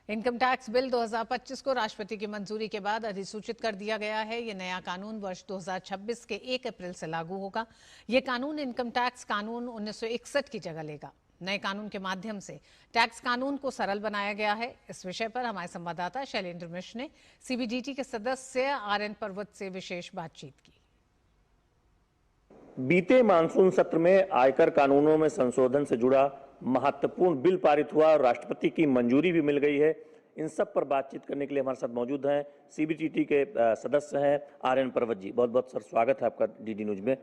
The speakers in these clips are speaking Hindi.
इनकम टैक्स बिल 2025 को राष्ट्रपति की मंजूरी के बाद अधिसूचित कर दिया गया है। ये नया कानून वर्ष 2026 के 1 अप्रैल से लागू होगा। ये कानून इनकम टैक्स कानून 1961 की जगह लेगा। नए कानून के माध्यम से टैक्स कानून को सरल बनाया गया है। इस विषय पर हमारे संवाददाता शैलेंद्र मिश्र ने सीबीडीटी के सदस्य आरएन पर्वत से विशेष बातचीत की। बीते मानसून सत्र में आयकर कानूनों में संशोधन से जुड़ा महत्वपूर्ण बिल पारित हुआ और राष्ट्रपति की मंजूरी भी मिल गई है। इन सब पर बातचीत करने के लिए हमारे साथ मौजूद हैं सीबीडीटी के सदस्य हैं आरएन पर्वत जी। बहुत बहुत सर स्वागत है आपका डीडी न्यूज में।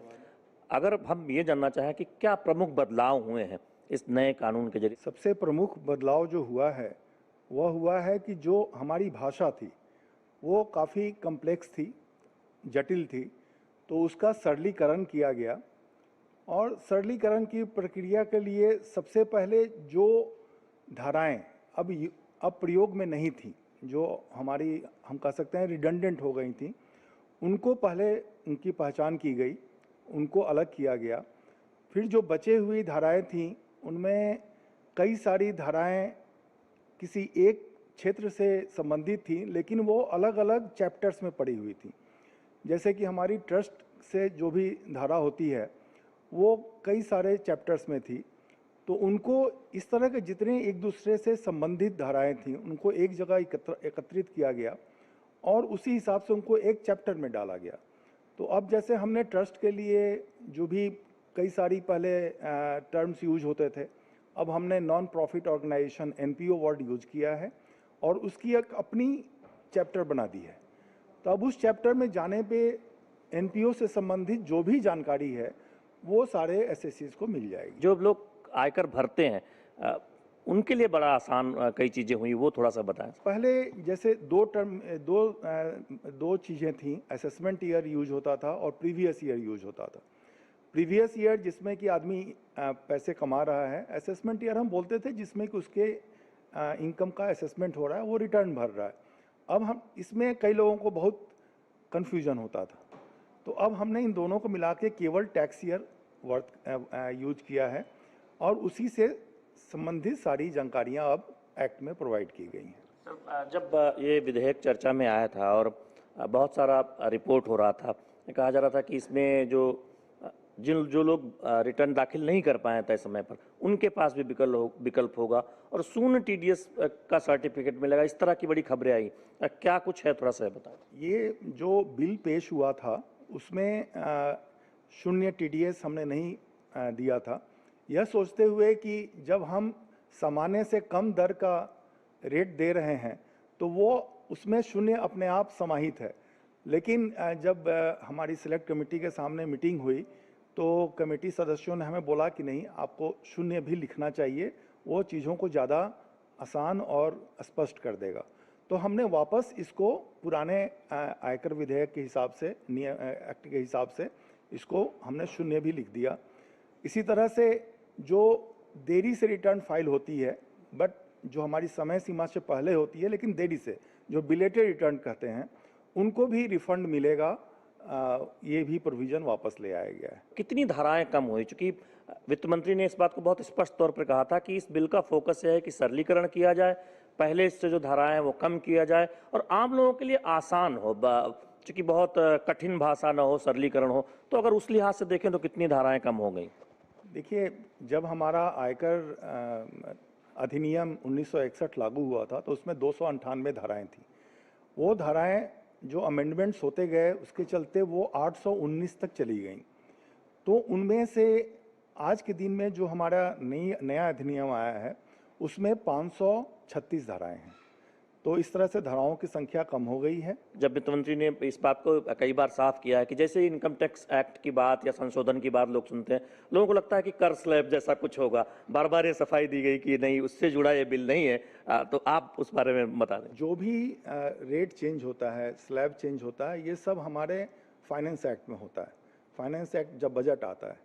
अगर हम ये जानना चाहें कि क्या प्रमुख बदलाव हुए हैं इस नए कानून के जरिए। सबसे प्रमुख बदलाव जो हुआ है वह हुआ है कि जो हमारी भाषा थी वो काफ़ी कम्प्लेक्स थी, जटिल थी, तो उसका सरलीकरण किया गया। और सरलीकरण की प्रक्रिया के लिए सबसे पहले जो धाराएं अब प्रयोग में नहीं थी, जो हमारी हम कह सकते हैं रिडंडेंट हो गई थी, उनको पहले उनकी पहचान की गई, उनको अलग किया गया। फिर जो बचे हुई धाराएं थीं उनमें कई सारी धाराएं किसी एक क्षेत्र से संबंधित थी, लेकिन वो अलग अलग चैप्टर्स में पड़ी हुई थी। जैसे कि हमारी ट्रस्ट से जो भी धारा होती है वो कई सारे चैप्टर्स में थी, तो उनको इस तरह के जितने एक दूसरे से संबंधित धाराएं थीं उनको एक जगह एकत्रित किया गया और उसी हिसाब से उनको एक चैप्टर में डाला गया। तो अब जैसे हमने ट्रस्ट के लिए जो भी कई सारी पहले टर्म्स यूज होते थे, अब हमने non profit organisation NPO word use किया है और उसकी एक अपनी चैप्टर बना दी है। तो अब उस चैप्टर में जाने पे एनपीओ से संबंधित जो भी जानकारी है वो सारे एसएससीज को मिल जाएगी। जो लोग आयकर भरते हैं उनके लिए बड़ा आसान कई चीज़ें हुई, वो थोड़ा सा बताएं। पहले जैसे दो चीज़ें थीं, असेसमेंट ईयर यूज होता था और प्रीवियस ईयर यूज होता था। प्रीवियस ईयर जिसमें कि आदमी पैसे कमा रहा है, असेसमेंट ईयर हम बोलते थे जिसमें कि उसके इनकम का असेसमेंट हो रहा है, वो रिटर्न भर रहा है। अब हम इसमें कई लोगों को बहुत कन्फ्यूजन होता था, तो अब हमने इन दोनों को मिला के केवल टैक्स ईयर वर्थ यूज किया है और उसी से संबंधित सारी जानकारियां अब एक्ट में प्रोवाइड की गई हैं। जब ये विधेयक चर्चा में आया था और बहुत सारा रिपोर्ट हो रहा था, कहा जा रहा था कि इसमें जो लोग रिटर्न दाखिल नहीं कर पाए तय समय पर उनके पास भी विकल्प होगा और शून्य टीडीएस का सर्टिफिकेट मिलेगा। इस तरह की बड़ी खबरें आई, क्या कुछ है, थोड़ा सा बताएं। ये जो बिल पेश हुआ था उसमें शून्य टीडीएस हमने नहीं दिया था, यह सोचते हुए कि जब हम सामान्य से कम दर का रेट दे रहे हैं तो वो उसमें शून्य अपने आप समाहित है। लेकिन जब हमारी सिलेक्ट कमेटी के सामने मीटिंग हुई तो कमेटी सदस्यों ने हमें बोला कि नहीं, आपको शून्य भी लिखना चाहिए, वो चीज़ों को ज़्यादा आसान और स्पष्ट कर देगा। तो हमने वापस इसको पुराने आयकर विधेयक के हिसाब से, एक्ट के हिसाब से इसको हमने शून्य भी लिख दिया। इसी तरह से जो देरी से रिटर्न फाइल होती है, बट जो हमारी समय सीमा से पहले होती है लेकिन देरी से, जो बिलेटेड रिटर्न कहते हैं, उनको भी रिफंड मिलेगा। ये भी प्रोविजन वापस ले आया गया है। कितनी धाराएं कम हुई? चूंकि वित्त मंत्री ने इस बात को बहुत स्पष्ट तौर पर कहा था कि इस बिल का फोकस है कि सरलीकरण किया जाए, पहले इससे जो धाराएं हैं वो कम किया जाए और आम लोगों के लिए आसान हो, चूंकि बहुत कठिन भाषा ना हो, सरलीकरण हो। तो अगर उस लिहाज से देखें तो कितनी धाराएं कम हो गई? देखिए, जब हमारा आयकर अधिनियम 1961 लागू हुआ था तो उसमें 298 धाराएं थी। वो धाराएं जो अमेंडमेंट्स होते गए उसके चलते वो 819 तक चली गई। तो उनमें से आज के दिन में जो हमारा नया अधिनियम आया है उसमें 536 धाराएं हैं। तो इस तरह से धाराओं की संख्या कम हो गई है। जब वित्त मंत्री ने इस बात को कई बार साफ किया है कि जैसे इनकम टैक्स एक्ट की बात या संशोधन की बात लोग सुनते हैं, लोगों को लगता है कि कर स्लैब जैसा कुछ होगा। बार बार ये सफाई दी गई कि नहीं, उससे जुड़ा ये बिल नहीं है। तो आप उस बारे में बता दें। जो भी रेट चेंज होता है, स्लैब चेंज होता है, ये सब हमारे फाइनेंस एक्ट में होता है। फाइनेंस एक्ट जब बजट आता है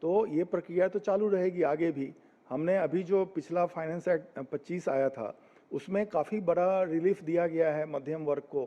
तो ये प्रक्रिया तो चालू रहेगी आगे भी। हमने अभी जो पिछला फाइनेंस एक्ट 25 आया था उसमें काफ़ी बड़ा रिलीफ दिया गया है मध्यम वर्ग को,